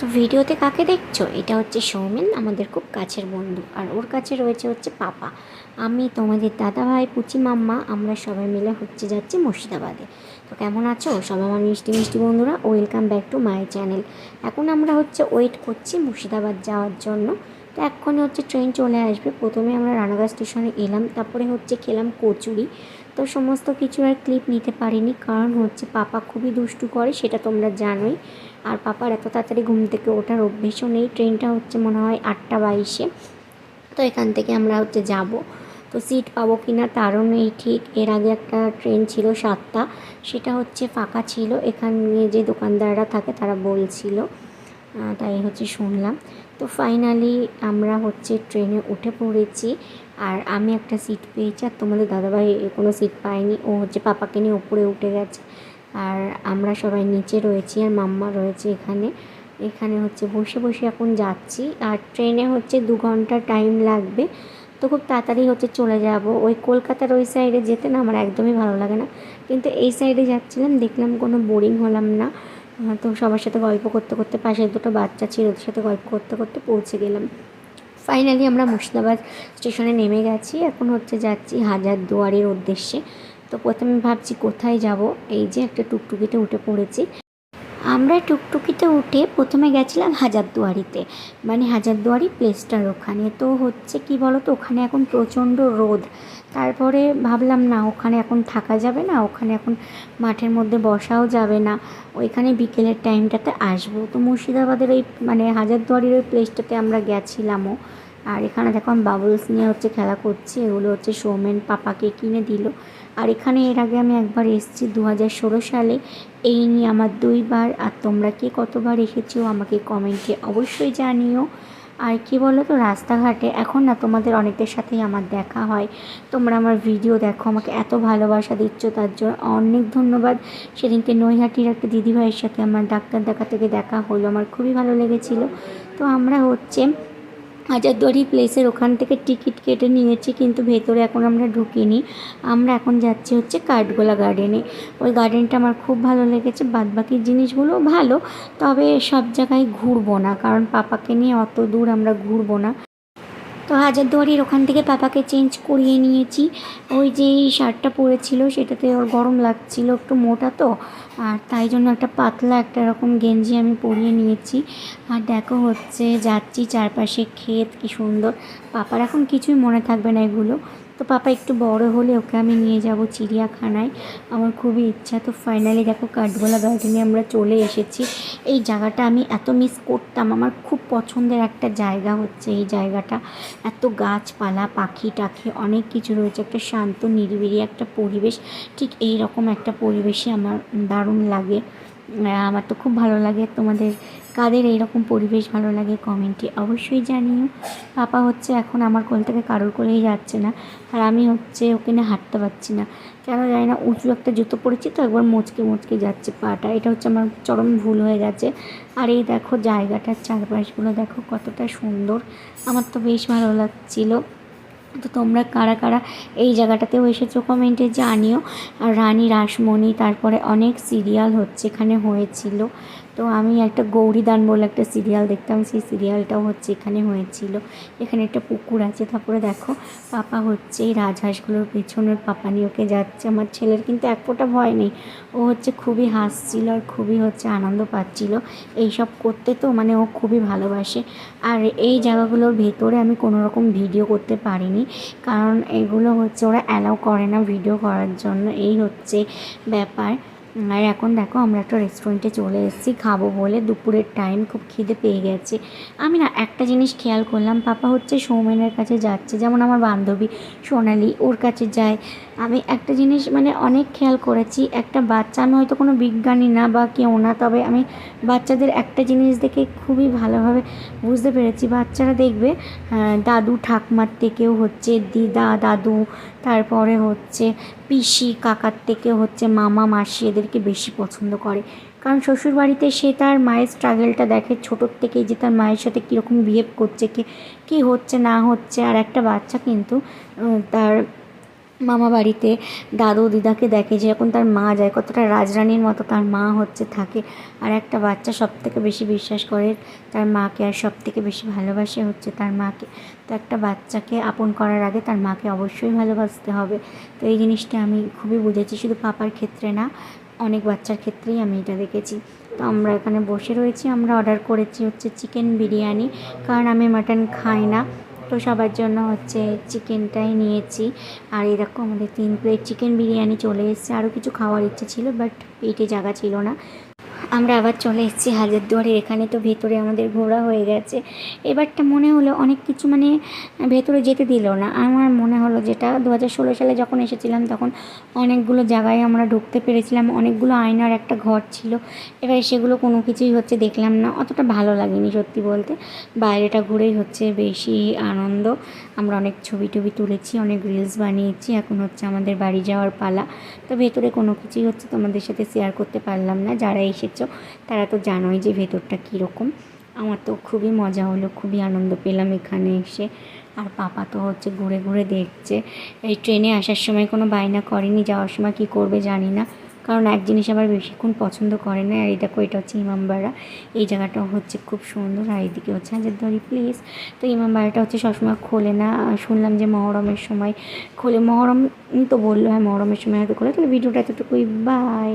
তো ভিডিওতে কাকে দেখছো? এটা হচ্ছে সৌমেন, আমাদের খুব কাছের বন্ধু। আর ওর কাছে রয়েছে হচ্ছে পাপা। আমি তোমাদের দাদা ভাই, পুচি মাম্মা, আমরা সবাই মিলে যাচ্ছি মুর্শিদাবাদে। তো কেমন আছো সবাই আমার মিষ্টি মিষ্টি বন্ধুরা? Welcome back to my channel. এখন আমরা ওয়েট করছি মুর্শিদাবাদ যাওয়ার জন্য। তো এক্ষুনি ট্রেন চলে আসবে। প্রথমে আমরা রানাঘাট স্টেশনে এলাম, তারপরে খেলাম কচুরি। তো সমস্ত কিছু আর ক্লিপ নিতে পারিনি, কারণ পাপা খুবই দুষ্টু করে, সেটা তোমরা জানোই। আর পাপার এত তাড়াতাড়ি ঘুম থেকে ওঠার অভ্যেসও নেই। ট্রেনটা মনে হয় 8টা 22-এ। তো এখান থেকে আমরা যাব। তো সিট পাবো কি না তারও নেই ঠিক। এর আগে একটা ট্রেন ছিল 7টা, সেটা ফাঁকা ছিল। এখানে যে দোকানদাররা থাকে তারা বলছিল, তাই শুনলাম। তো ফাইনালি আমরা ট্রেনে উঠে পড়েছি। আর আমি একটা সিট পেয়েছি, আর তোমাদের দাদাভাই কোনো সিট পায়নি। ও পাপাকে নিয়ে উপরে উঠে গেছে। আর আমরা সবাই নিচে রয়েছি, আর মাম্মা রয়েছে এখানে। এখানে বসে বসে এখন যাচ্ছি। আর ট্রেনে 2 ঘন্টা টাইম লাগবে। তো খুব তাড়াতাড়ি চলে যাব। ওই কলকাতার ওই সাইডে যেতে না আমার একদমই ভালো লাগে না, কিন্তু এই সাইডে যাচ্ছিলাম, দেখলাম কোনো বোরিং হলাম না। তো সবার সাথে গল্প করতে করতে, পাশে দুটো বাচ্চা ছিল, ওদের সাথে গল্প করতে করতে পৌঁছে গেলাম। ফাইনালি আমরা মুর্শিদাবাদ স্টেশনে নেমে গেছি। এখন যাচ্ছি হাজারদুয়ারির উদ্দেশ্যে। তো প্রথমে ভাবছি কোথায় যাব। এই যে একটা টুকটুকিতে উঠে পড়েছি। আমরা টুকটুকিতে উঠে প্রথমে গেছিলাম হাজারদুয়ারিতে, মানে হাজারদুয়ারি প্লেসটার ওখানে। তো কি বলো তো, ওখানে এখন প্রচণ্ড রোদ। তারপরে ভাবলাম না, ওখানে এখন থাকা যাবে না, ওখানে এখন মাঠের মধ্যে বসাও যাবে না। ওইখানে বিকেলের টাইমটাতে আসবো। তো মুর্শিদাবাদের ওই মানে হাজারদুয়ারির ওই প্লেসটাতে আমরা গেছিলামও। আর এখানে দেখো আমি বাবলস নিয়ে খেলা করছি। এগুলো সৌমেন পাপাকে কিনে দিল। আর এখানে এর আগে আমি একবার এসেছি 2016 সালে। এই নিয়ে আমার 2বার। আর তোমরা কে কতবার এসেছো আমাকে কমেন্টে অবশ্যই জানিও। আর কি বলো তো, রাস্তাঘাটে এখন না তোমাদের অনেকের সাথেই আমার দেখা হয়, তোমরা আমার ভিডিও দেখো, আমাকে এত ভালোবাসা দিচ্ছ, তার জন্য অনেক ধন্যবাদ। সেদিনকে নৈহাটির একটা দিদিভাইয়ের সাথে আমার ডাক্তার থেকে দেখা হলো, আমার খুবই ভালো লেগেছিলো। তো আমরা হাজারদুয়ারি প্লেসের ওখান থেকে টিকিট কেটে নিয়েছি, কিন্তু ভেতরে এখন আমরা ঢুকিনি। আমরা এখন যাচ্ছি কাঠগোলা গার্ডেনে। ওই গার্ডেনটা আমার খুব ভালো লেগেছে। বাদবাকি জিনিসগুলো ভালো, তবে সব জায়গায় ঘুরবো না, কারণ পাপাকে নিয়ে অত দূর আমরা ঘুরবো না। তো হাজারদুয়ারির ওখান থেকে পাপাকে চেঞ্জ করিয়ে নিয়েছি। ওই যে শার্টটা পরেছিল সেটাতে ওর গরম লাগছিল, একটু মোটা তো, আর তাই জন্য একটা পাতলা একটা এরকম গেঞ্জি আমি পরিয়ে নিয়েছি। আর দেখো যাচ্ছি, চারপাশে ক্ষেত, কি সুন্দর। পাপার এখন কিছুই মনে থাকবে না এগুলো। তো পাপা একটু বড় হলে ওকে আমি নিয়ে যাব চিড়িয়াখানায়, আমার খুবই ইচ্ছা। তো ফাইনালি দেখো কাঠগোলা গার্ডেনে আমরা চলে এসেছি। এই জায়গাটা আমি এত মিস করতাম, আমার খুব পছন্দের একটা জায়গা এই জায়গাটা। এত গাছপালা, পাখি টাখি অনেক কিছু রয়েছে, একটা শান্ত নিরিবিলি একটা পরিবেশ। ঠিক এই রকম একটা পরিবেশে আমার দারুণ লাগে। আমার তো খুব ভালো লাগে। তোমাদের কাদের এইরকম পরিবেশ ভালো লাগে কমেন্টে অবশ্যই জানিও। পাপা এখন আমার কোল থেকে কারোর কোলেই যাচ্ছে না, আর আমি ওখানে হাঁটতে পারছি না, কেন জানি না। উঁচু একটা জুতো পরেছি তো, একবার মুচকে মুচকে যাচ্ছে পাটা। এটা আমার চরম ভুল হয়ে গেছে। আর এই দেখো জায়গাটার চারপাশগুলো দেখো কতটা সুন্দর, আমার তো বেশ ভালো লাগছিলো। তো তোমরা কারা কারা এই জায়গাটাতেও এসেছো কমেন্টে জানিও। আর রানী রাসমণি, তারপরে অনেক সিরিয়াল এখানে হয়েছিল। তো আমি একটা গৌরীদান বলে একটা সিরিয়াল দেখতাম, সেই সিরিয়ালটাও এখানে হয়েছিল। এখানে একটা পুকুর আছে। তারপরে দেখো পাপা এই রাজহাঁসগুলোর পেছনের পাপা নিয়ে ওকে যাচ্ছে। আমার ছেলের কিন্তু এক ফোঁটা ভয় নেই, ও খুবই হাসছিল আর খুবই আনন্দ পাচ্ছিল এইসব করতে। তো মানে ও খুবই ভালোবাসে। আর এই জায়গাগুলোর ভেতরে আমি কোনো রকম ভিডিও করতে পারিনি, কারণ এগুলো ওরা অ্যালাউ করে না ভিডিও করার জন্য, এই ব্যাপার। আর এখন দেখো আমরা একটা রেস্টুরেন্টে চলে এসেছি খাবো বলে। দুপুরের টাইম, খুব খিদে পেয়ে গেছে। আমি না একটা জিনিস খেয়াল করলাম, পাপা সৌমেনের কাছে যাচ্ছে, যেমন আমার বান্ধবী সোনালি ওর কাছে যায়। আমি একটা জিনিস মানে অনেক খেয়াল করেছি, একটা বাচ্চা, আমি হয়তো কোনো বিজ্ঞানী না বা কেউ না, তবে আমি বাচ্চাদের একটা জিনিস দেখে খুবই ভালোভাবে বুঝতে পেরেছি। বাচ্চারা দেখবে দাদু ঠাকমার থেকেও দিদা দাদু, তারপরে পিসি কাকার থেকেও মামা মাসি, এদেরকে বেশি পছন্দ করে। কারণ শ্বশুরবাড়িতে সে তার মায়ের স্ট্রাগলটা দেখে ছোটোর থেকেই, যে তার মায়ের সাথে কীরকম বিহেভ করছে, কী হচ্ছে না হচ্ছে। আর একটা বাচ্চা কিন্তু তার মামা বাড়িতে দাদু দিদাকে দেখে যে এখন তার মা যায়, কতটা রাজরানীর মতো তার মা হচ্ছে থাকে। আর একটা বাচ্চা সব থেকে বেশি বিশ্বাস করে তার মাকে, আর সব থেকে বেশি ভালোবাসে হচ্ছে তার মাকে। তো একটা বাচ্চাকে আপন করার আগে তার মাকে অবশ্যই ভালোবাসতে হবে। তো এই জিনিসটা আমি খুবই বুঝেছি, শুধু পাপার ক্ষেত্রে না, অনেক বাচ্চার ক্ষেত্রেই আমি এটা দেখেছি। তো আমরা এখানে বসে রয়েছি, আমরা অর্ডার করেছি হচ্ছে চিকেন বিরিয়ানি, কারণ আমি মাটন খাই না। তো সবার জন্য হচ্ছে চিকেনটাই নিয়েছি। আর এরকম আমাদের 3 প্লেট চিকেন বিরিয়ানি চলে এসেছে। আরও কিছু খাওয়ার ইচ্ছে ছিল, বাট পেটে জায়গা ছিল না। আমরা আবার চলে এসেছি হাজারদুয়ারের এখানে। তো ভেতরে আমাদের ঘোরা হয়ে গেছে। এবারটা মনে হলো অনেক কিছু মানে ভেতরে যেতে দিল না। আমার মনে হলো যেটা 2016 সালে যখন এসেছিলাম তখন অনেকগুলো জায়গায় আমরা ঢুকতে পেরেছিলাম, অনেকগুলো আয়নার একটা ঘর ছিল। এবার সেগুলো কোনো কিছুই হচ্ছে দেখলাম না, অতটা ভালো লাগেনি সত্যি বলতে। বাইরেটা ঘুরেই হচ্ছে বেশি আনন্দ। আমরা অনেক ছবি টবি তুলেছি, অনেক রিলস বানিয়েছি। এখন হচ্ছে আমাদের বাড়ি যাওয়ার পালা। তো ভেতরে কোনো কিছুই হচ্ছে তোমাদের সাথে শেয়ার করতে পারলাম না। যারা এসেছো তারা তো জানোই যে ভেতরটা কীরকম। আমার তো খুবই মজা হলো, খুবই আনন্দ পেলাম এখানে এসে। আর পাপা তো হচ্ছে ঘুরে ঘুরে দেখছে। এই ট্রেনে আসার সময় কোনো বায়না করেনি, যাওয়ার সময় কী করবে জানি না, কারণ এক জিনিস আবার বেশিক্ষণ পছন্দ করে না। আর এই দেখো, এটা হচ্ছে ইমামবাড়া। এই জায়গাটাও হচ্ছে খুব সুন্দর। আর এইদিকে হচ্ছে হাজারদুয়ারি প্লেস। তো ইমামবাড়াটা হচ্ছে সবসময় খোলে না, শুনলাম যে মহরমের সময় খোলে। মহরম তো বললো, হ্যাঁ মহরমের সময় হয়তো খোলে। তাহলে ভিডিওটা এতটুকুই, বাই।